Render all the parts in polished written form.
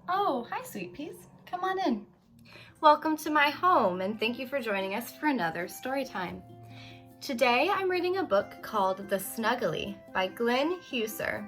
Oh, hi, Sweet Peas. Come on in. Welcome to my home, and thank you for joining us for another story time. Today I'm reading a book called The Snuggly by Glen Huser.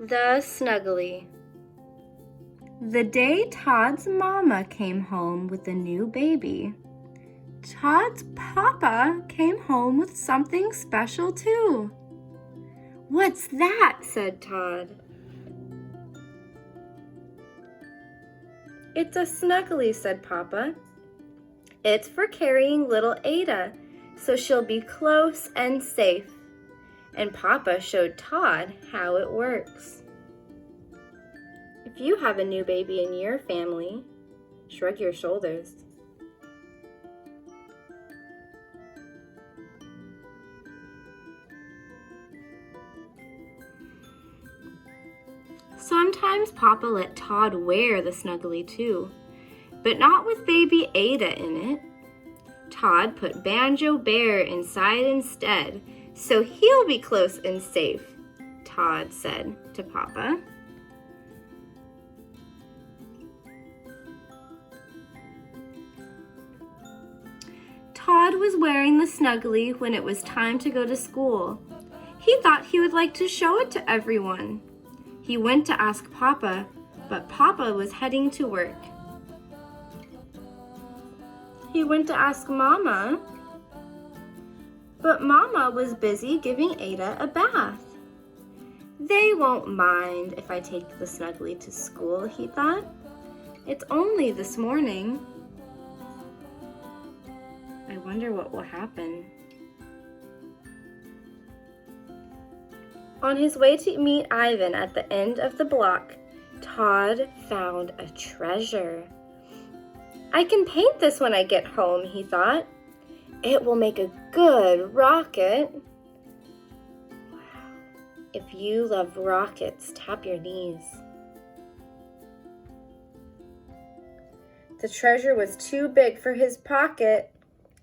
The Snuggly. The day Todd's mama came home with a new baby, Todd's papa came home with something special too. "What's that?" said Todd. "It's a Snuggly," said Papa. "It's for carrying little Ada, so she'll be close and safe." And Papa showed Todd how it works. If you have a new baby in your family, shrug your shoulders. Sometimes Papa let Todd wear the Snuggly too, but not with baby Ada in it. Todd put Banjo Bear inside instead, so he'll be close and safe, Todd said to Papa. Todd was wearing the Snuggly when it was time to go to school. He thought he would like to show it to everyone. He went to ask Papa, but Papa was heading to work. He went to ask Mama, but Mama was busy giving Ada a bath. They won't mind if I take the Snuggly to school, he thought. It's only this morning. I wonder what will happen. On his way to meet Ivan at the end of the block, Todd found a treasure. I can paint this when I get home, he thought. It will make a good rocket. Wow. If you love rockets, tap your knees. The treasure was too big for his pocket,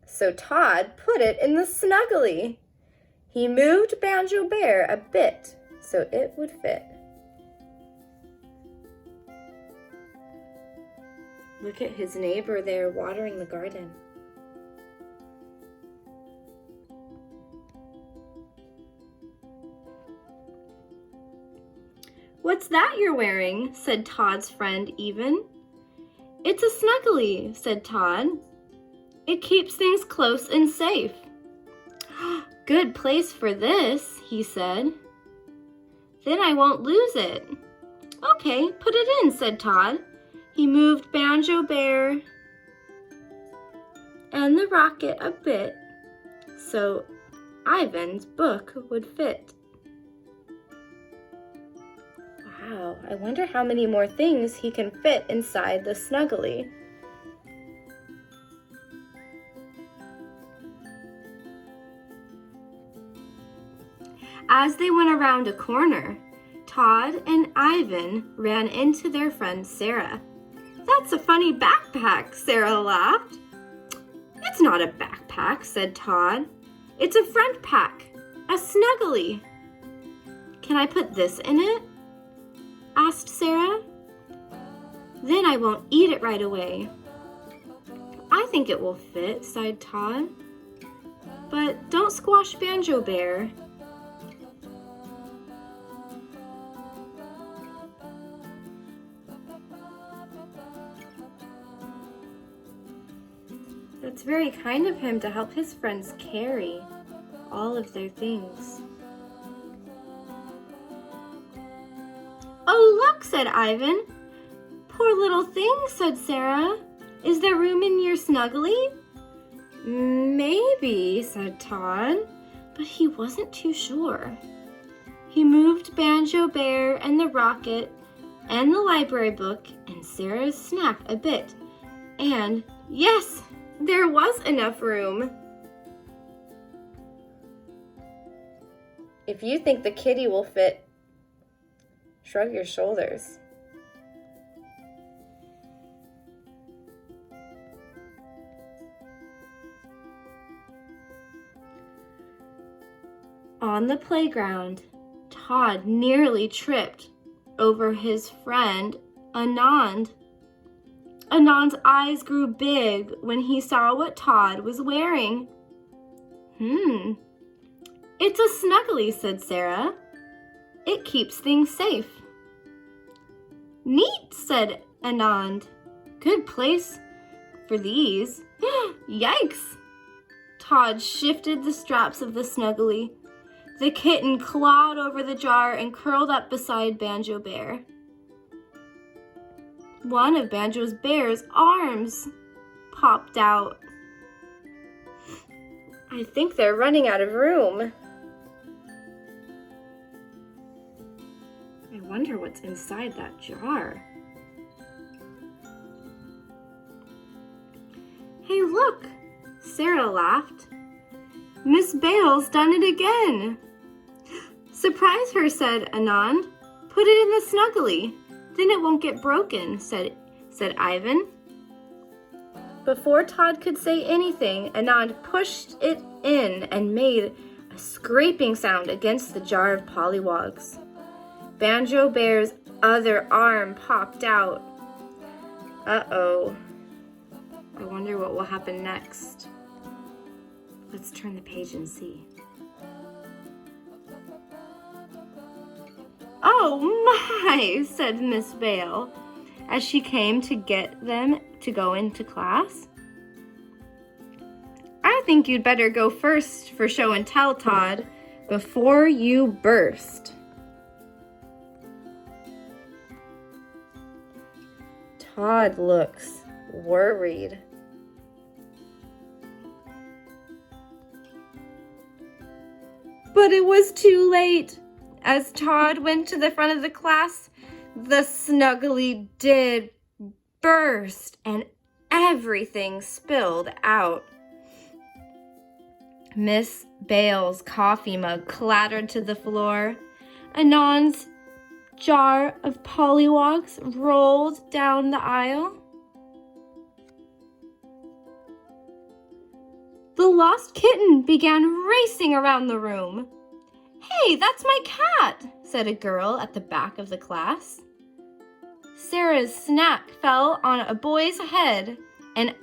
so Todd put it in the Snuggly. He moved Banjo Bear a bit so it would fit. Look at his neighbor there watering the garden. "What's that you're wearing?" said Todd's friend Even. "It's a Snuggly," said Todd. "It keeps things close and safe." "Good place for this," he said. "Then I won't lose it." "Okay, put it in," said Todd. He moved Banjo Bear and the rocket a bit so Ivan's book would fit. Wow, I wonder how many more things he can fit inside the Snuggly. As they went around a corner, Todd and Ivan ran into their friend Sarah. "That's a funny backpack," Sarah laughed. "It's not a backpack," said Todd. "It's a front pack, a Snuggly." "Can I put this in it?" asked Sarah. "Then I won't eat it right away." "I think it will fit," sighed Todd. "But don't squash Banjo Bear." It's very kind of him to help his friends carry all of their things. "Oh, look," said Ivan. "Poor little thing," said Sarah. "Is there room in your Snuggly?" "Maybe," said Todd, but he wasn't too sure. He moved Banjo Bear and the rocket and the library book and Sarah's snack a bit, and yes, there was enough room. If you think the kitty will fit, shrug your shoulders. On the playground, Todd nearly tripped over his friend, Anand. Anand's eyes grew big when he saw what Todd was wearing. It's a Snuggly, said Sarah. It keeps things safe. Neat, said Anand. Good place for these. Yikes! Todd shifted the straps of the Snuggly. The kitten clawed over the jar and curled up beside Banjo Bear. One of Banjo Bear's arms popped out. I think they're running out of room. I wonder what's inside that jar. Hey, look! Sarah laughed. Miss Bale's done it again. Surprise her, said Anand. Put it in the Snuggly. Then it won't get broken, said Ivan. Before Todd could say anything, Anand pushed it in and made a scraping sound against the jar of pollywogs. Banjo Bear's other arm popped out. Uh-oh. I wonder what will happen next. Let's turn the page and see. Oh my, said Miss Bale as she came to get them to go into class. I think you'd better go first for show and tell, Todd, before you burst. Todd looks worried. But it was too late. As Todd went to the front of the class, the Snuggly did burst and everything spilled out. Miss Bale's coffee mug clattered to the floor. Anand's jar of pollywogs rolled down the aisle. The lost kitten began racing around the room. Hey, that's my cat, said a girl at the back of the class. Sarah's snack fell on a boy's head, and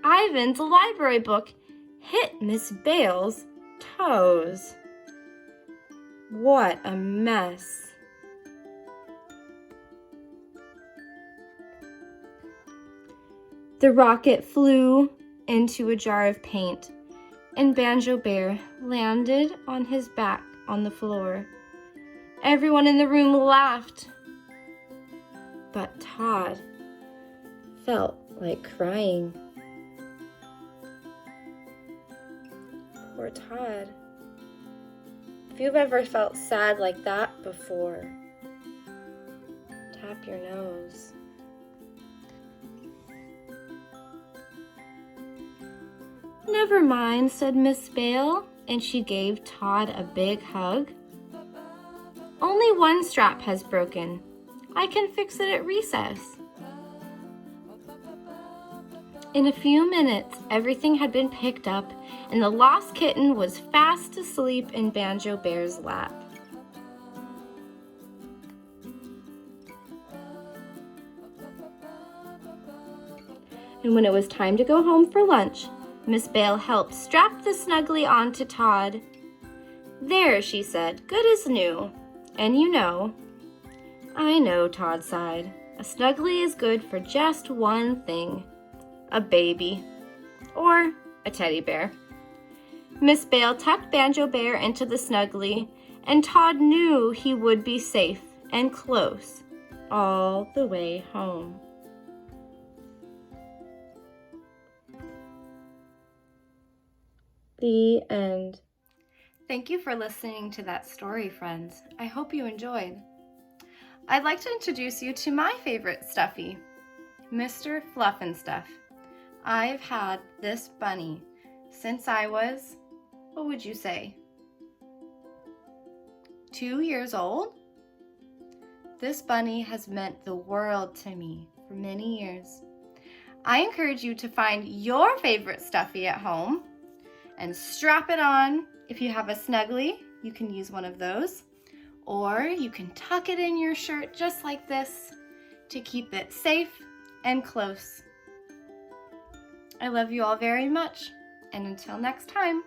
Ivan's library book hit Miss Bale's toes. What a mess. The rocket flew into a jar of paint, and Banjo Bear landed on his back on the floor. Everyone in the room laughed, but Todd felt like crying. Poor Todd. If you've ever felt sad like that before, tap your nose. Never mind, said Miss Bale, and she gave Todd a big hug. Only one strap has broken. I can fix it at recess. In a few minutes, everything had been picked up, and the lost kitten was fast asleep in Banjo Bear's lap. And when it was time to go home for lunch, Miss Bale helped strap the Snuggly onto Todd. There, she said, good as new. And you know. I know, Todd sighed. A Snuggly is good for just one thing. A baby. Or a teddy bear. Miss Bale tucked Banjo Bear into the Snuggly, and Todd knew he would be safe and close all the way home. The end. Thank you for listening to that story, friends. I hope you enjoyed. I'd like to introduce you to my favorite stuffy, Mr. Fluff and Stuff. I've had this bunny since I was, what would you say, 2 years old? This bunny has meant the world to me for many years. I encourage you to find your favorite stuffy at home and strap it on. If you have a Snuggly, you can use one of those. Or you can tuck it in your shirt just like this to keep it safe and close. I love you all very much, and until next time.